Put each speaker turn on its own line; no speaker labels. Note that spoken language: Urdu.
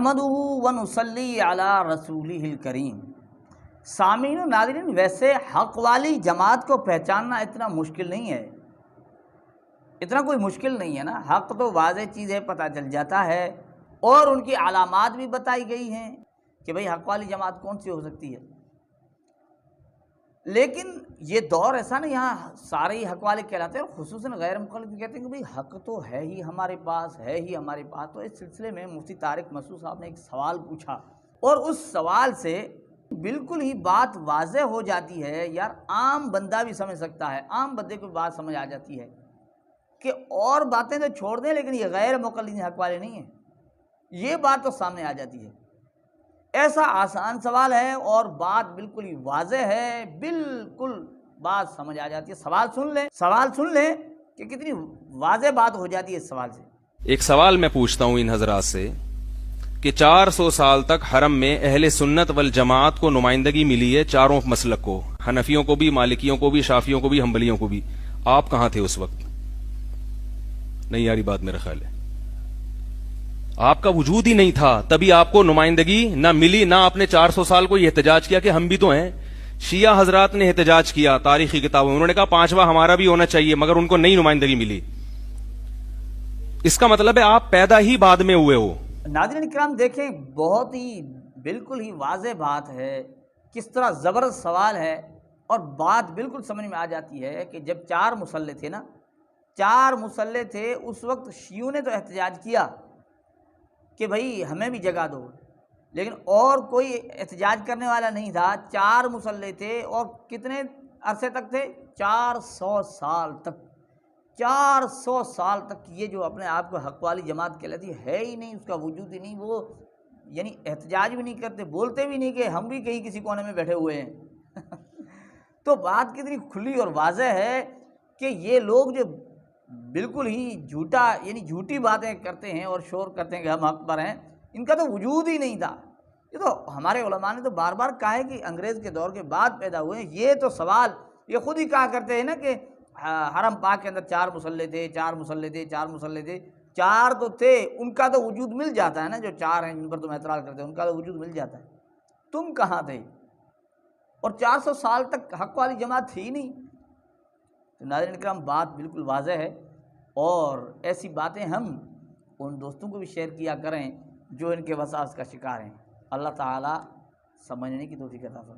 نحمدہ ونصلی علی رسولہ الکریم۔ سامعین و ناظرین، ویسے حق والی جماعت کو پہچاننا اتنا مشکل نہیں ہے، اتنا کوئی مشکل نہیں ہے نا۔ حق تو واضح چیز ہے، پتہ چل جاتا ہے، اور ان کی علامات بھی بتائی گئی ہیں کہ بھئی حق والی جماعت کون سی ہو سکتی ہے۔ لیکن یہ دور ایسا نہیں یہاں سارے ہی حق والے کہلاتے ہیں، اور خصوصاً غیر مقلد کہتے ہیں کہ بھئی حق تو ہے ہی ہمارے پاس، ہے ہی ہمارے پاس۔ تو اس سلسلے میں مفتی طارق مسعود صاحب نے ایک سوال پوچھا، اور اس سوال سے بالکل ہی بات واضح ہو جاتی ہے، یار عام بندہ بھی سمجھ سکتا ہے، عام بندے کو بات سمجھ آ جاتی ہے کہ اور باتیں تو چھوڑ دیں لیکن یہ غیر مقلد حق والے نہیں ہیں، یہ بات تو سامنے آ جاتی ہے۔ ایسا آسان سوال ہے اور بات بالکل ہی واضح ہے، بالکل بات سمجھ آ جاتی ہے۔ سوال سن لیں کہ کتنی واضح بات ہو جاتی ہے اس سوال سے۔
ایک سوال میں پوچھتا ہوں ان حضرات سے کہ 400 سال تک حرم میں اہل سنت والجماعت کو نمائندگی ملی ہے، چاروں مسلک کو، حنفیوں کو بھی، مالکیوں کو بھی، شافیوں کو بھی، حنبلیوں کو بھی۔ آپ کہاں تھے اس وقت؟ نہیں یاری بات میرا خیال ہے آپ کا وجود ہی نہیں تھا، تبھی آپ کو نمائندگی نہ ملی، نہ آپ نے 400 سال کو یہ احتجاج کیا کہ ہم بھی تو ہیں۔ شیعہ حضرات نے احتجاج کیا تاریخی کتابوں میں، انہوں نے کہا 5واں ہمارا بھی ہونا چاہیے، مگر ان کو نئی نمائندگی ملی۔ اس کا مطلب ہے آپ پیدا ہی بعد میں ہوئے ہو۔
ناظرین کرام دیکھیں، بہت ہی بالکل ہی واضح بات ہے، کس طرح زبردست سوال ہے، اور بات بالکل سمجھ میں آ جاتی ہے کہ جب 4 مسلح تھے نا، 4 مسلح تھے، اس وقت شیعوں نے تو احتجاج کیا کہ بھئی ہمیں بھی جگہ دو، لیکن اور کوئی احتجاج کرنے والا نہیں تھا۔ 4 مسلح تھے، اور کتنے عرصے تک تھے؟ 400 سال تک۔ 400 سال تک یہ جو اپنے آپ کو حق والی جماعت کہلاتی ہے ہی نہیں، اس کا وجود ہی نہیں، وہ یعنی احتجاج بھی نہیں کرتے، بولتے بھی نہیں کہ ہم بھی کہیں کسی کونے میں بیٹھے ہوئے ہیں۔ تو بات کتنی کھلی اور واضح ہے کہ یہ لوگ جو بالکل ہی جھوٹا یعنی جھوٹی باتیں کرتے ہیں اور شور کرتے ہیں کہ ہم حق پر ہیں، ان کا تو وجود ہی نہیں تھا۔ یہ تو ہمارے علماء نے تو بار بار کہا ہے کہ انگریز کے دور کے بعد پیدا ہوئے ہیں۔ یہ تو سوال یہ خود ہی کہا کرتے ہیں نا کہ حرم پاک کے اندر 4 مسلح تھے، 4 مسلح تھے، 4 مسلح تھے۔ 4 تو تھے، ان کا تو وجود مل جاتا ہے نا، جو 4 ہیں جن پر تم اعتراض کرتے ہیں ان کا تو وجود مل جاتا ہے۔ تم کہاں تھے؟ اور 400 سال تک حق والی جماعت تھی نہیں۔ تو ناظرین کرام، بات بالکل واضح ہے، اور ایسی باتیں ہم ان دوستوں کو بھی شیئر کیا کریں جو ان کے وسواس کا شکار ہیں۔ اللہ تعالیٰ سمجھنے کی توفیق عطا فرمائے۔